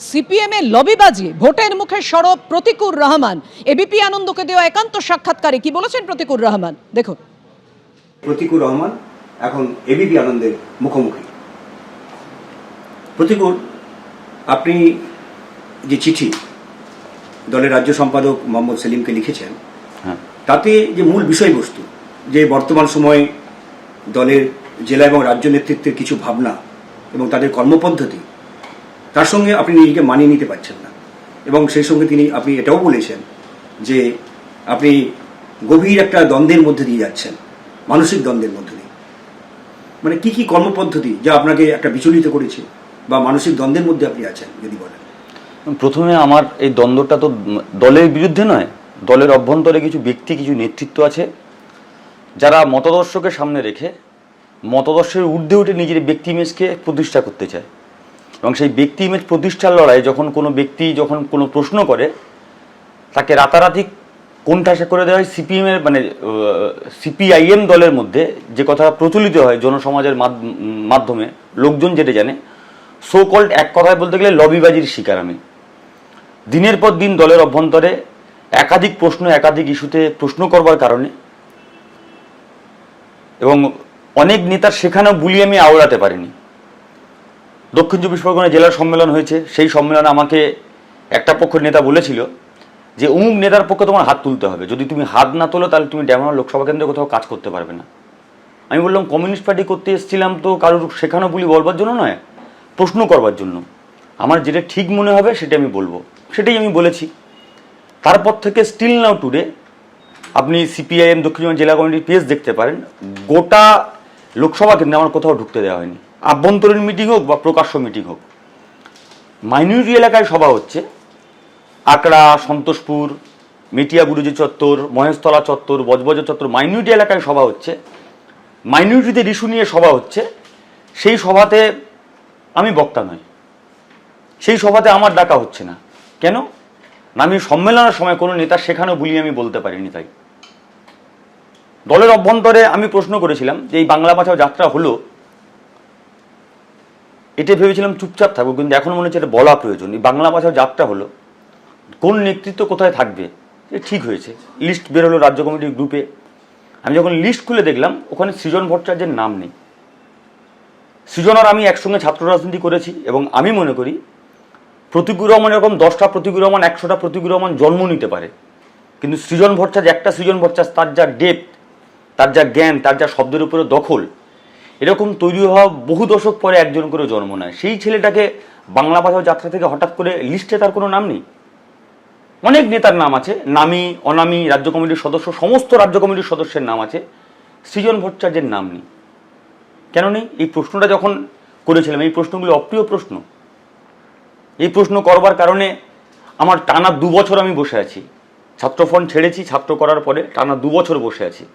CPM এর লবিবাজি ভোটের মুখে সরব প্রতিকুর রহমান এবিপি আনন্দকে দেওয়া একান্ত সাক্ষাৎকারে কি বলেছেন প্রতিকুর রহমান দেখুন। প্রতিকুর রহমান এখন এবিপি আনন্দের মুখোমুখি। প্রতিকুর, আপনি যে চিঠি দলের রাজ্য সম্পাদক মোহাম্মদ সেলিমকে লিখেছেন, তাতে যে মূল বিষয়বস্তু যে বর্তমান সময়ে দলের জেলা এবং রাজ্য নেতৃত্বের কিছু ভাবনা এবং তাদের কর্মপদ্ধতি, তার সঙ্গে আপনি নিজেকে মানিয়ে নিতে পারছেন না, এবং সেই সঙ্গে আপনি এটাও বলেছেন যে আপনি গভীর একটা দ্বন্দ্বের মধ্যে দিয়ে যাচ্ছেন, মানসিক দ্বন্দ্বের মধ্যে দিয়ে। মানে কি কি কর্মপদ্ধতি যা আপনাকে একটা বিচলিত করেছে বা মানসিক দ্বন্দ্বের মধ্যে আপনি আছেন যদি বলেন। প্রথমে আমার এই দ্বন্দ্বটা তো দলের বিরুদ্ধে নয়, দলের অভ্যন্তরে কিছু ব্যক্তি, কিছু নেতৃত্ব আছে যারা মতাদর্শকে সামনে রেখে মতাদর্শের ঊর্ধ্বে উঠে নিজের ব্যক্তি ইমেজকে প্রতিষ্ঠা করতে চায়, এবং সেই ব্যক্তি ইমেজ প্রতিষ্ঠার লড়াই যখন কোনো ব্যক্তি যখন কোনো প্রশ্ন করে তাকে রাতারাতি কোণঠাসা করে দেওয়া হয়। সিপিএমের মানে সিপিআইএম দলের মধ্যে যে কথা প্রচলিত হয় জনসমাজের মাধ্যমে লোকজন যেটা জানে, সো কল্ড এক কথায় বলতে গেলে লবিবাজির শিকার আমি। দিনের পর দিন দলের অভ্যন্তরে একাধিক প্রশ্ন, একাধিক ইস্যুতে প্রশ্ন করবার কারণে এবং অনেক নেতার সেখানেও বুলি আমি আওড়াতে পারিনি। দক্ষিণ চব্বিশ পরগনা জেলার সম্মেলন হয়েছে, সেই সম্মেলনে আমাকে একটা পক্ষের নেতা বলেছিল যে অমুক নেতার পক্ষে তোমার হাত তুলতে হবে, যদি তুমি হাত না তোলো তাহলে তুমি ড্যামরা লোকসভা কেন্দ্রে কোথাও কাজ করতে পারবে না। আমি বললাম কমিউনিস্ট পার্টি করতে এসেছিলাম তো কারোর সেখানেও বুলি বলবার জন্য নয়, প্রশ্ন করবার জন্য। আমার যেটা ঠিক মনে হবে সেটা আমি বলবো, সেটাই আমি বলেছি। তারপর থেকে স্টিল নাও টুডে আপনি সিপিআইএম দক্ষিণ জেলা কমিটির পেজ দেখতে পারেন, গোটা লোকসভা কেন্দ্রে আমার কোথাও ঢুকতে দেওয়া হয়নি। আভ্যন্তরীণ মিটিং হোক বা প্রকাশ্য মিটিং হোক, মাইনরিটি এলাকায় সভা হচ্ছে, আকড়া, সন্তোষপুর, মেটিয়াবুরুজি চত্বর, মহেশতলা চত্বর, বজবজ চত্বর, মাইনরিটি এলাকায় সভা হচ্ছে, মাইনরিটিদের ইস্যু নিয়ে সভা হচ্ছে। সেই সভাতে আমি বক্তা নই, সেই সভাতে আমার ডাকা হচ্ছে না। কেন না, আমি সম্মেলনের সময় কোনো নেতা সেখানেও বুলি আমি বলতে পারিনি। তাই দলের অভ্যন্তরে আমি প্রশ্ন করেছিলাম যে এই বাংলা বাঁচাও যাত্রা হলো, এটা ভেবেছিলাম চুপচাপ থাকবো, কিন্তু এখন মনে হচ্ছে এটা বলা প্রয়োজন। এই বাংলা বাঁচাও যাত্রা হলো, কোন নেতৃত্ব কোথায় থাকবে ঠিক হয়েছে। লিস্ট বের হলো রাজ্য কমিটির গ্রুপে। আমি যখন লিস্ট খুলে দেখলাম ওখানে সৃজন ভট্টাচার্যের নাম নেই। সৃজন আর আমি একসঙ্গে ছাত্র রাজনীতি করেছি, এবং আমি মনে করি প্রতিকুর রহমান এরকম 10টা প্রতিকুর রহমান, 100টা প্রতিকুর রহমান জন্ম নিতে পারে, কিন্তু সৃজন ভট্টাচার্য একটা সৃজন ভট্টাচার্য, তার যা ডেপথ, তার যা জ্ঞান, তার যা শব্দের উপরে দখল, এরকম তৈরি হওয়া বহু দশক পরে একজন করে জন্ম নেয়। সেই ছেলেটাকে বাংলা ভাষা যাত্রা থেকে হঠাৎ করে লিস্টে তার কোনো নাম নেই। অনেক নেতার নাম আছে, নামী অনামী রাজ্য কমিটির সদস্য, সমস্ত রাজ্য কমিটির সদস্যের নাম আছে, সৃজন ভট্টাচার্যের নাম নেই। কেন নেই? এই প্রশ্নটা যখন করেছিলাম, এই প্রশ্নগুলো অপ্রিয় প্রশ্ন। এই প্রশ্ন করবার কারণে আমার টানা 2 বছর আমি বসে আছি। ছাত্রফ্রন্ট ছেড়েছি, ছাত্র করার পরে টানা 2 বছর বসে আছি।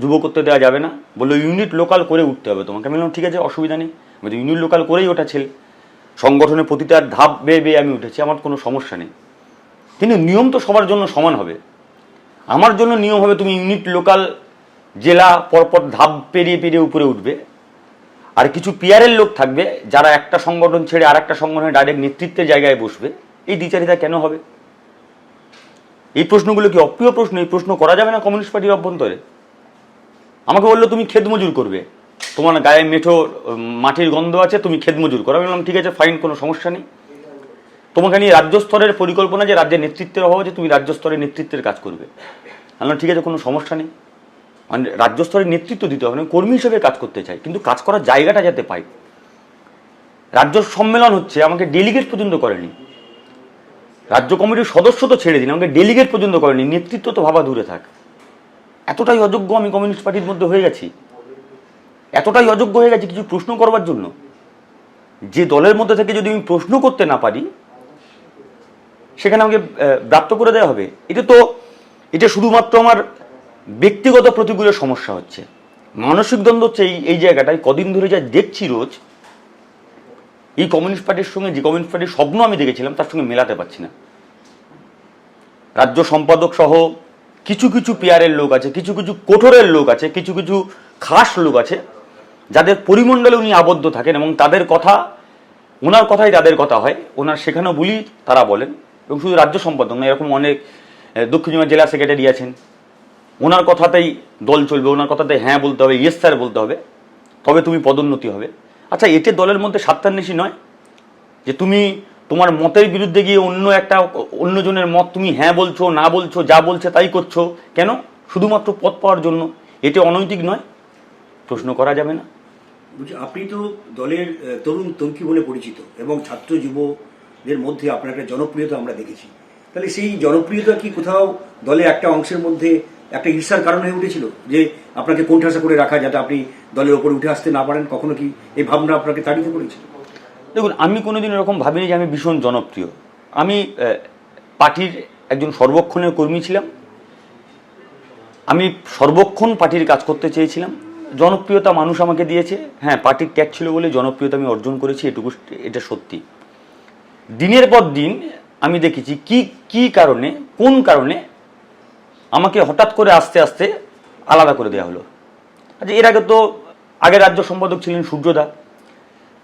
যুব করতে দেওয়া যাবে না, বললো ইউনিট লোকাল করে উঠতে হবে তোমাকে। আমি বললাম ঠিক আছে, অসুবিধা নেই, আমি তো ইউনিট লোকাল করেই ওঠা ছেলে, সংগঠনের প্রতিটা ধাপ বেয়ে বেয়ে আমি উঠেছি, আমার কোনো সমস্যা নেই। কিন্তু নিয়ম তো সবার জন্য সমান হবে। আমার জন্য নিয়ম হবে তুমি ইউনিট লোকাল জেলা পরপর ধাপ পেরিয়ে পেরিয়ে উপরে উঠবে, আর কিছু পিয়ারের লোক থাকবে যারা একটা সংগঠন ছেড়ে আর একটা সংগঠনের ডাইরেক্ট নেতৃত্বের জায়গায় বসবে। এই দ্বিচারিতা কেন হবে? এই প্রশ্নগুলো কি অপ্রিয় প্রশ্ন? এই প্রশ্ন করা যাবে না কমিউনিস্ট পার্টির অভ্যন্তরে? আমাকে বললো তুমি ক্ষেত মজুর করবে, তোমার গায়ে মেঠো মাটির গন্ধ আছে, তুমি ক্ষেত মজুর করো। আমি বললাম ঠিক আছে, ফাইন, কোনো সমস্যা নেই। তোমাকে নিয়ে রাজ্য স্তরের পরিকল্পনা যে রাজ্যের নেতৃত্বের অভাব, যে তুমি রাজ্য স্তরের নেতৃত্বের কাজ করবে। আমি বললাম ঠিক আছে, কোনো সমস্যা নেই। মানে রাজ্য স্তরের নেতৃত্ব দিতে হবে না, কর্মী হিসেবে কাজ করতে চাই, কিন্তু কাজ করার জায়গাটা যাতে পাই। রাজ্য সম্মেলন হচ্ছে, আমাকে ডেলিগেট পর্যন্ত করেনি। রাজ্য কমিটির সদস্য তো ছেড়ে দিন, আমাকে ডেলিগেট পর্যন্ত করেনি, নেতৃত্ব তো ভাবা দূরে থাক। এতটাই অযোগ্য আমি কমিউনিস্ট পার্টির মধ্যে হয়ে গেছি, এতটাই অযোগ্য হয়ে গেছি কিছু প্রশ্ন করবার জন্য। যে দলের মধ্যে থেকে যদি আমি প্রশ্ন করতে না পারি, সেখানে আমাকে ব্রাত্য করে দেওয়া হবে। এটা শুধুমাত্র আমার ব্যক্তিগত প্রতিকূলের সমস্যা হচ্ছে, মানসিক দ্বন্দ্ব হচ্ছে এই জায়গাটায়। কদিন ধরে যা দেখছি রোজ, এই কমিউনিস্ট পার্টির সঙ্গে যে কমিউনিস্ট পার্টির স্বপ্ন আমি দেখেছিলাম তার সঙ্গে মেলাতে পারছি না। রাজ্য সম্পাদক সহ কিছু কিছু পিয়ারের লোক আছে, কিছু কিছু কঠোরের লোক আছে, কিছু কিছু খাস লোক আছে যাদের পরিমণ্ডলে উনি আবদ্ধ থাকেন, এবং তাদের কথা ওনার কথাই তাদের কথা হয়, ওনার শেখানো বলি তারা বলেন। এবং শুধু রাজ্য সম্পাদক না, এরকম অনেক দক্ষিণ জেলা সেক্রেটারি আছেন, ওনার কথাতেই দল চলবে, ওনার কথাতেই হ্যাঁ বলতে হবে, ইয়েস স্যার বলতে হবে, তবে তুমি পদোন্নতি হবে। আচ্ছা, এতে দলের মধ্যে স্বার্থান্বেষী নয় যে তুমি তোমার মতের বিরুদ্ধে গিয়ে অন্যজনের মত তুমি হ্যাঁ বলছো, না বলছো, যা বলছে তাই করছো, কেন? শুধুমাত্র পদ পাওয়ার জন্য। এটা অনৈতিক নয়? প্রশ্ন করা যাবে না? আপনি তো দলের তরুণ তর্কি বলে পরিচিত এবং ছাত্র যুবদের মধ্যে আপনার একটা জনপ্রিয়তা আমরা দেখেছি। তাহলে সেই জনপ্রিয়তা কি কোথাও দলের একটা অংশের মধ্যে একটা ঈর্ষার কারণ হয়ে উঠেছিল, যে আপনাকে কোণঠাসা করে রাখা, যাতে আপনি দলের ওপরে উঠে আসতে না পারেন? কখনো কি এই ভাবনা আপনাকে তাড়িত করেছিল? দেখুন, আমি কোনোদিন এরকম ভাবিনি যে আমি ভীষণ জনপ্রিয়। আমি পার্টির একজন সর্বক্ষণের কর্মী ছিলাম, আমি সর্বক্ষণ পার্টির কাজ করতে চেয়েছিলাম। জনপ্রিয়তা মানুষ আমাকে দিয়েছে, হ্যাঁ, পার্টির ত্যাগ ছিল বলে জনপ্রিয়তা আমি অর্জন করেছি, এটুকু, এটা সত্যি। দিনের পর দিন আমি দেখেছি কি কারণে, কোন কারণে আমাকে হঠাৎ করে আস্তে আস্তে আলাদা করে দেওয়া হলো। আচ্ছা, এর আগে তো আগে রাজ্য সম্পাদক ছিলেন সূর্যদা,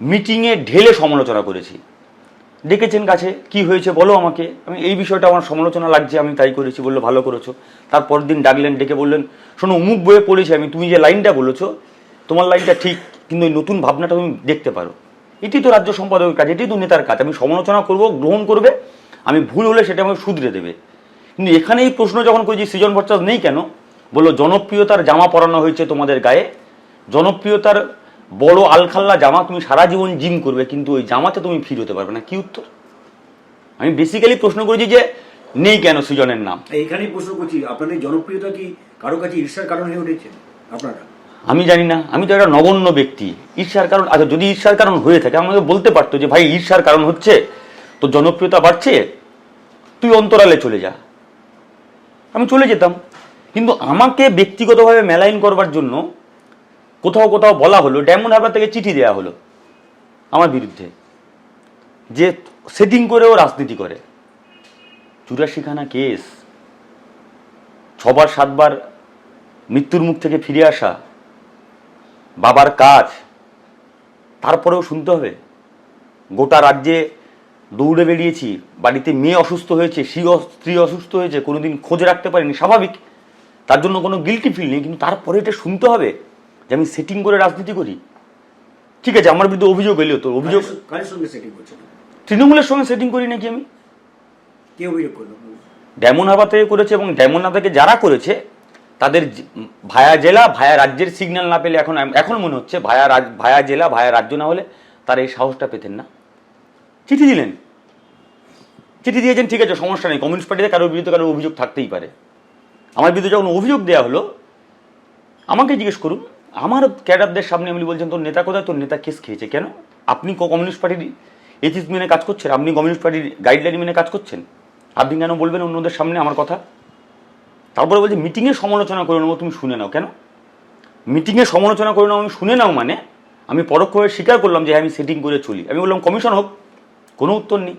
মিটিংয়ে ঢেলে সমালোচনা করেছি, ডেকেছেন কাছে, কি হয়েছে বলো আমাকে, আমি এই বিষয়টা আমার সমালোচনা লাগছে, আমি তাই করেছি, বললো ভালো করেছো। তারপর দিন ডাকলেন, ডেকে বললেন, শোনো, অমুক বইয়ে পড়েছি আমি, তুমি যে লাইনটা বলেছো তোমার লাইনটা ঠিক, কিন্তু ওই নতুন ভাবনাটা তুমি দেখতে পারো। এটি তো রাজ্য সম্পাদকের কাজ, এটি তো নেতার কাজ। আমি সমালোচনা করব, গ্রহণ করবে, আমি ভুল হলে সেটা আমাকে শুধরে দেবে। কিন্তু এখানে এই প্রশ্ন যখন করেছি সৃজন ভট্টাচার্য নেই কেন, বললো জনপ্রিয়তার জামা পরানো হয়েছে তোমাদের গায়ে, জনপ্রিয়তার বড় আলখাল্লা জামা, তুমি সারা জীবন জিম করবে কিন্তু ওই জামাতে তুমি ফির হতে পারবে না। কি উত্তর? আমি বেসিক্যালি প্রশ্ন করেছি যে নেই কেন সৃজনের নাম। এইখানেই প্রশ্ন করছি, আপনাদের জনপ্রিয়তা কি কারো কাছে ঈর্ষার কারণ হয়ে উঠেছে আপনারা? আমি জানি না, আমি তো একটা নগণ্য ব্যক্তি। ঈর্ষার কারণ, আচ্ছা যদি ঈর্ষার কারণ হয়ে থাকে আমাকে বলতে পারতো যে ভাই ঈর্ষার কারণ হচ্ছে, তো জনপ্রিয়তা বাড়ছে, তুই অন্তরালে চলে যা, আমি চলে যেতাম। কিন্তু আমাকে ব্যক্তিগতভাবে মেলাইন করবার জন্য কোথাও কোথাও বলা হলো, ডায়মন্ড হারবার থেকে চিঠি দেওয়া হলো আমার বিরুদ্ধে, যে সেটিং করেও রাজনীতি করে। 84খানা কেস, 6বার 7বার মৃত্যুর মুখ থেকে ফিরে আসা, বাবার কাজ, তারপরেও শুনতে হবে। গোটা রাজ্যে দৌড়ে বেরিয়েছি, বাড়িতে মেয়ে অসুস্থ হয়েছে, স্ত্রী অসুস্থ হয়েছে, কোনোদিন খোঁজ রাখতে পারিনি, স্বাভাবিক, তার জন্য কোনো গিল্টি ফিল নেই, কিন্তু তারপরে এটা শুনতে হবে যে আমি সেটিং করে রাজনীতি করি। ঠিক আছে, আমার বিরুদ্ধে অভিযোগ এলো, তো অভিযোগ কার সঙ্গে সেটিং করছেন? তৃণমূলের সঙ্গে সেটিং করি নাকি আমি? কে অভিযোগ করলো? ডায়মন্ড হারবার থেকে করেছে, এবং ডায়মন্ড হারবার থেকে যারা করেছে তাদের ভায়া জেলা ভায়া রাজ্যের সিগন্যাল না পেলে, এখন মনে হচ্ছে ভায়া জেলা ভায়া রাজ্য না হলে তারা এই সাহসটা পেতেন না। চিঠি দিলেন, চিঠি দিয়েছেন, ঠিক আছে, সমস্যা নেই, কমিউনিস্ট পার্টিতে কারোর বিরুদ্ধে কারোর অভিযোগ থাকতেই পারে। আমার বিরুদ্ধে যখন অভিযোগ দেওয়া হলো, আমাকে জিজ্ঞেস করুন, আমার ক্যাডারদের সামনে এমনি বলছেন তোর নেতা কোথায়, তোর নেতা কেস খেয়েছে কেন? আপনি কমিউনিস্ট পার্টির এথিক্স মেনে কাজ করছেন, আপনি কমিউনিস্ট পার্টির গাইডলাইন মেনে কাজ করছেন, আপনি কেন বলবেন অন্যদের সামনে আমার কথা? তারপরে বলছে মিটিংয়ে সমালোচনা করে নেবো, তুমি শুনে নাও। কেন মিটিংয়ে সমালোচনা করে নাও? আমি শুনে নাও মানে আমি পরোক্ষভাবে স্বীকার করলাম যে আমি সেটিং করে চলি। আমি বললাম কমিশন হোক, কোনো উত্তর নেই।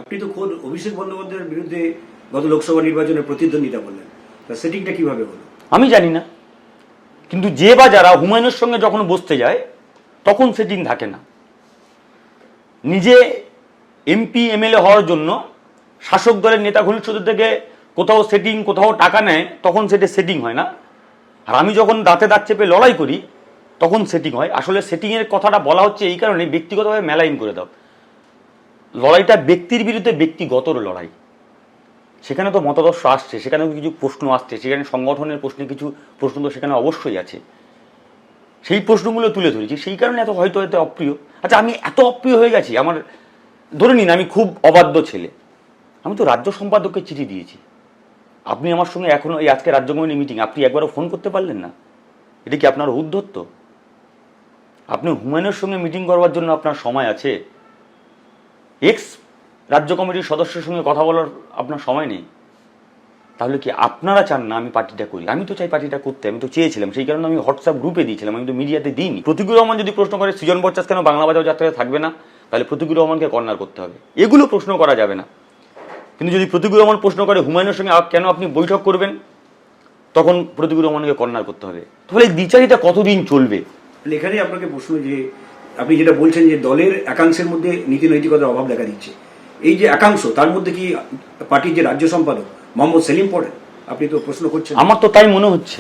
আপনি তো খোদ অভিষেক বন্দ্যোপাধ্যায়ের বিরুদ্ধে গত লোকসভা নির্বাচনে প্রতিদ্বন্দ্বিতা করলেন, তা সেটিংটা কিভাবে হলো? আমি জানি না, কিন্তু যে বা যারা হুমায়ুনের সঙ্গে যখন বসতে যায় তখন সেটিং থাকে না। নিজে এমপি এমএলএ হওয়ার জন্য শাসক দলের নেতা ঘনিষ্ঠদের থেকে কোথাও সেটিং, কোথাও টাকা নেয়, তখন সেটা সেটিং হয় না। আর আমি যখন দাঁতে দাঁত চেপে লড়াই করি তখন সেটিং হয়। আসলে সেটিংয়ের কথাটা বলা হচ্ছে এই কারণে, ব্যক্তিগতভাবে মেলাইন করে দাও। লড়াইটা ব্যক্তির বিরুদ্ধে ব্যক্তিগতর লড়াই, সেখানে তো মতাদর্শ আসছে, সেখানেও কিছু প্রশ্ন আসছে, সেখানে সংগঠনের প্রশ্নে কিছু প্রশ্ন তো সেখানে অবশ্যই আছে, সেই প্রশ্নগুলো তুলে ধরেছি, সেই কারণে হয়তো এত অপ্রিয়। আচ্ছা, আমি এত অপ্রিয় হয়ে গেছি, আমার ধরে নিন আমি খুব অবাধ্য ছেলে, আমি তো রাজ্য সম্পাদককে চিঠি দিয়েছি, আপনি আমার সঙ্গে এখনো এই আজকে রাজ্য কমিটি মিটিং, আপনি একবারও ফোন করতে পারলেন না? এটা কি আপনার উদ্ধত্ত? আপনি হুমায়ুনের সঙ্গে মিটিং করবার জন্য আপনার সময় আছে, এক্স রাজ্য কমিটির সদস্যের সঙ্গে কথা বলার আপনার সময় নেই। তাহলে কি আপনারা চান না আমি পার্টিটা করি? আমি তো চাই পার্টিটা করতে, আমি তো চেয়েছিলাম, সেই কারণে আমি হোয়াটসঅ্যাপ গ্রুপে দিয়েছিলাম, আমি তো মিডিয়াতে দিইনি। প্রতীকুর রহমান যদি প্রশ্ন করে সৃজন ভট্টাচার্য কেন বাংলা বাজার যাত্রায় থাকবে না, তাহলে প্রতীকুর রহমানকে কর্নার করতে হবে, এগুলো প্রশ্ন করা যাবে না। কিন্তু যদি প্রতীকুর রহমান প্রশ্ন করে হুমায়ুনের সঙ্গে কেন আপনি বৈঠক করবেন, তখন প্রতীকুর রহমানকে কর্নার করতে হবে। তাহলে এই দ্বিচারিতা কতদিন চলবে? এখানে আপনাকে প্রশ্ন, যে আপনি যেটা বলছেন যে দলের একাংশের মধ্যে নীতি নৈতিকতার অভাব দেখা দিচ্ছে, এই যে একাংশ তার মধ্যে কি পার্টির যে রাজ্য সম্পাদক মোহাম্মদ সেলিম পড়েন? আপনি তো প্রশ্ন করছেন। আমার তো তাই মনে হচ্ছে।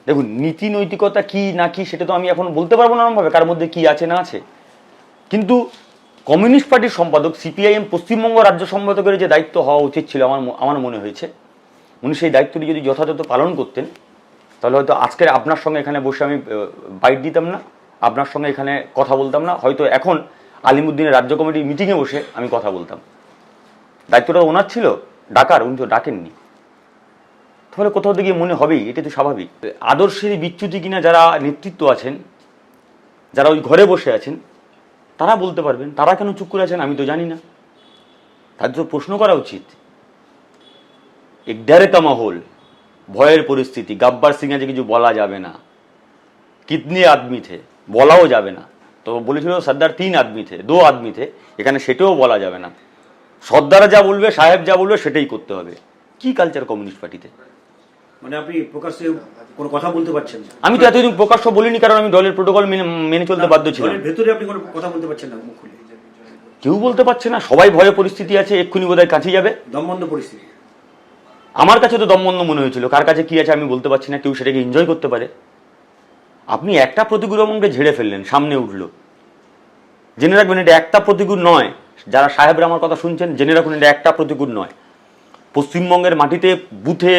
দেখুন, নীতি নৈতিকতা কি না কি সেটা তো আমি এখন বলতে পারবো না ভাবে কার মধ্যে কি আছে না আছে, কিন্তু কমিউনিস্ট পার্টির সম্পাদক সিপিআইএম পশ্চিমবঙ্গ রাজ্য সম্পাদকের যে দায়িত্ব হওয়া উচিত ছিল আমার মনে হয়েছে, উনি সেই দায়িত্বটি যদি যথাযথ পালন করতেন তাহলে হয়তো আজকের আপনার সঙ্গে এখানে বসে আমি বাইট দিতাম না, আপনার সঙ্গে এখানে কথা বলতাম না, হয়তো এখন আলিমুদ্দিনের রাজ্য কমিটির মিটিংয়ে বসে আমি কথা বলতাম। দায়িত্বটা ওনার ছিল ডাকার, উনি তো ডাকেননি। তাহলে কোথাও থেকে মনে হবেই, এটা তো স্বাভাবিক। আদর্শের বিচ্যুতি কিনা যারা নেতৃত্ব আছেন, যারা ওই ঘরে বসে আছেন, তারা বলতে পারবেন। তারা কেন চুপ করে আছেন আমি তো জানি না, তাদের তো প্রশ্ন করা উচিত। এক ডেরেকা মহল, ভয়ের পরিস্থিতি, গব্বর সিং আছে কিছু বলা যাবে না, কিতনে আদমি থে বলাও যাবে না, তো বলেছিল সর্দার 3 আদমি থে 2 আদমি থে, এখানে সেটাও বলা যাবে না। সর্দারা যা বলবে, সাহেব যা বলবে সেটাই করতে হবে। কি কালচার কমিউনিস্ট পার্টিতে? মানে আপনি প্রকাশ্যে কোনো কথা বলতে পারছেন না? আমি তো এতদিন প্রকাশ্য বলিনি, কারণ আমি দলের প্রোটোকল মেনে চলতে বাধ্য ছিলাম। দলের ভেতরে আপনি কোনো কথা বলতে পারছেন না মুখ খুলে? কেউ বলতে পারছে না, সবাই ভয়ে পরিস্থিতি আছে, এক্ষুনি বোধহয় কাছে যাবে। দমবন্ধ পরিস্থিতি। আমার কাছে তো দমবন্ধ মনে হয়েছিল, কার কাছে কি আছে আমি বলতে পারছি না, কেউ সেটাকে এনজয় করতে পারে। আপনি একটা প্রতিকূলকে ঝেড়ে ফেললেন, সামনে উঠলো, জেনে রাখবেন এটা একটা প্রতিকূল নয়। যারা সাহেবরা আমার কথা শুনছেন জেনে রাখুন এটা একটা প্রতিকূল নয়। পশ্চিমবঙ্গের মাটিতে বুথে,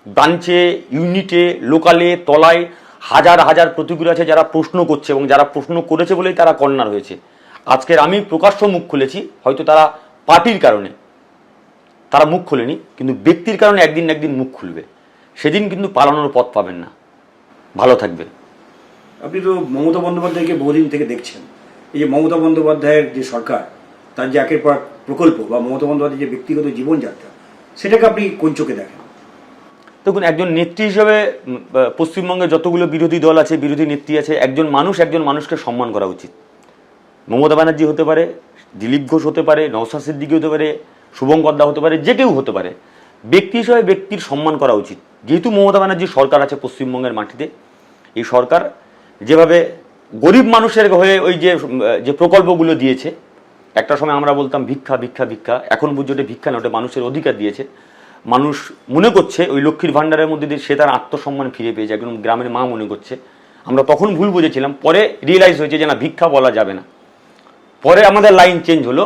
ব্রাঞ্চে, ইউনিটে, লোকালে, তলায় হাজার হাজার প্রতিকূল আছে যারা প্রশ্ন করছে, এবং যারা প্রশ্ন করেছে বলেই তারা কর্নার হয়েছে। আজকের আমি প্রকাশ্য মুখ খুলেছি, হয়তো তারা পার্টির কারণে তারা মুখ খোলেনি, কিন্তু ব্যক্তির কারণে একদিন না একদিন মুখ খুলবে, সেদিন কিন্তু পালানোর পথ পাবেন না। ভালো থাকবেন। আপনি তো মমতা বন্দ্যোপাধ্যায়কে বহুদিন থেকে দেখছেন, এই যে মমতা বন্দ্যোপাধ্যায়ের যে সরকার, তার যে একের পর প্রকল্প বা মমতা বন্দ্যোপাধ্যায়ের যে ব্যক্তিগত জীবনযাত্রা, সেটাকে আপনি কোন চোখে দেখেন? দেখুন, একজন নেত্রী হিসেবে পশ্চিমবঙ্গে যতগুলো বিরোধী দল আছে, বিরোধী নেত্রী আছে, একজন মানুষকে সম্মান করা উচিত। মমতা ব্যানার্জি হতে পারে, দিলীপ ঘোষ হতে পারে, নওশাদ সিদ্দিকী হতে পারে, শুভঙ্কর দা হতে পারে, যে কেউ হতে পারে। ব্যক্তি হিসেবে ব্যক্তির সম্মান করা উচিত। যেহেতু মমতা ব্যানার্জির সরকার আছে পশ্চিমবঙ্গের মাটিতে, এই সরকার যেভাবে গরিব মানুষের হয়ে ওই যে প্রকল্পগুলো দিয়েছে, একটা সময় আমরা বলতাম ভিক্ষা ভিক্ষা ভিক্ষা, এখন বুঝতে ভিক্ষা না, ওটা মানুষের অধিকার দিয়েছে। মানুষ মনে করছে ওই লক্ষ্মীর ভাণ্ডারের মধ্যে দিয়ে সে তার আত্মসম্মান ফিরে পেয়েছে, একজন গ্রামের মা মনে করছে। আমরা তখন ভুল বুঝেছিলাম, পরে রিয়েলাইজ হয়েছে যে না, ভিক্ষা বলা যাবে না। পরে আমাদের লাইন চেঞ্জ হলো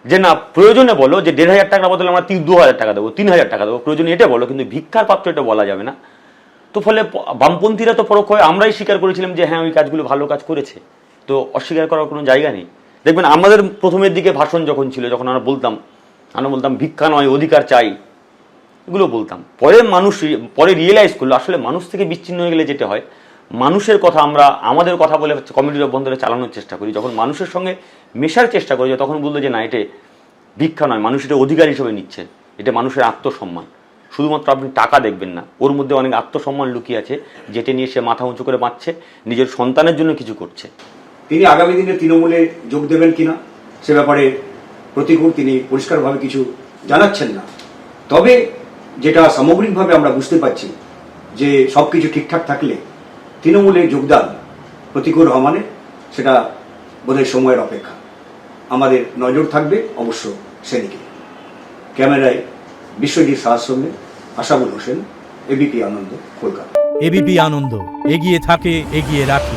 যে না, প্রয়োজনে বলো যে 1,500 টাকার বদলে আমরা 2,000 টাকা দেবো, 3,000 টাকা দেবো, প্রয়োজনে এটা বলো, কিন্তু ভিক্ষার পাত্র এটা বলা যাবে না। তো ফলে বামপন্থীরা তো পরোক্ষ হয়ে আমরাই স্বীকার করেছিলাম যে হ্যাঁ, ওই কাজগুলো ভালো কাজ করেছে, তো অস্বীকার করার কোনো জায়গা নেই। দেখবেন আমাদের প্রথমের দিকে ভাষণ যখন ছিল, যখন আমরা বলতাম ভিক্ষা নয় অধিকার চাই, এগুলো বলতাম। পরে রিয়েলাইজ করলো আসলে মানুষ থেকে বিচ্ছিন্ন হয়ে গেলে যেটা হয়, মানুষের কথা আমরা আমাদের কথা বলে কমিটির অভ্যন্তরে চালানোর চেষ্টা করি। যখন মানুষের সঙ্গে মেশার চেষ্টা করি, তখন বলতো যে না, এটা ভিক্ষা নয়, মানুষ এটা অধিকার হিসেবে নিচ্ছে, এটা মানুষের আত্মসম্মান। শুধুমাত্র আপনি টাকা দেখবেন না, ওর মধ্যে অনেক আত্মসম্মান লুকিয়ে আছে, যেটা নিয়ে সে মাথা উঁচু করে বাঁচছে, নিজের সন্তানের জন্য কিছু করছে। তিনি আগামী দিনে তৃণমূলে যোগ দেবেন কিনা সে ব্যাপারে প্রতিকূল তিনি পরিষ্কারভাবে কিছু জানাচ্ছেন না। তবে যেটা সামগ্রিকভাবে আমরা বুঝতে পারছি যে সবকিছু ঠিকঠাক থাকলে তৃণমূলে যোগদান প্রতিকূল রহমানের, সেটা বোধহয় সময়ের অপেক্ষা। আমাদের নজর থাকবে অবশ্য সেদিকে। ক্যামেরায় বিশ্বজিৎ সাহার সঙ্গে আশাবুল হোসেন, এবিপি আনন্দ, কলকাতা। এবিপি আনন্দ, এগিয়ে থাকে, এগিয়ে রাখে।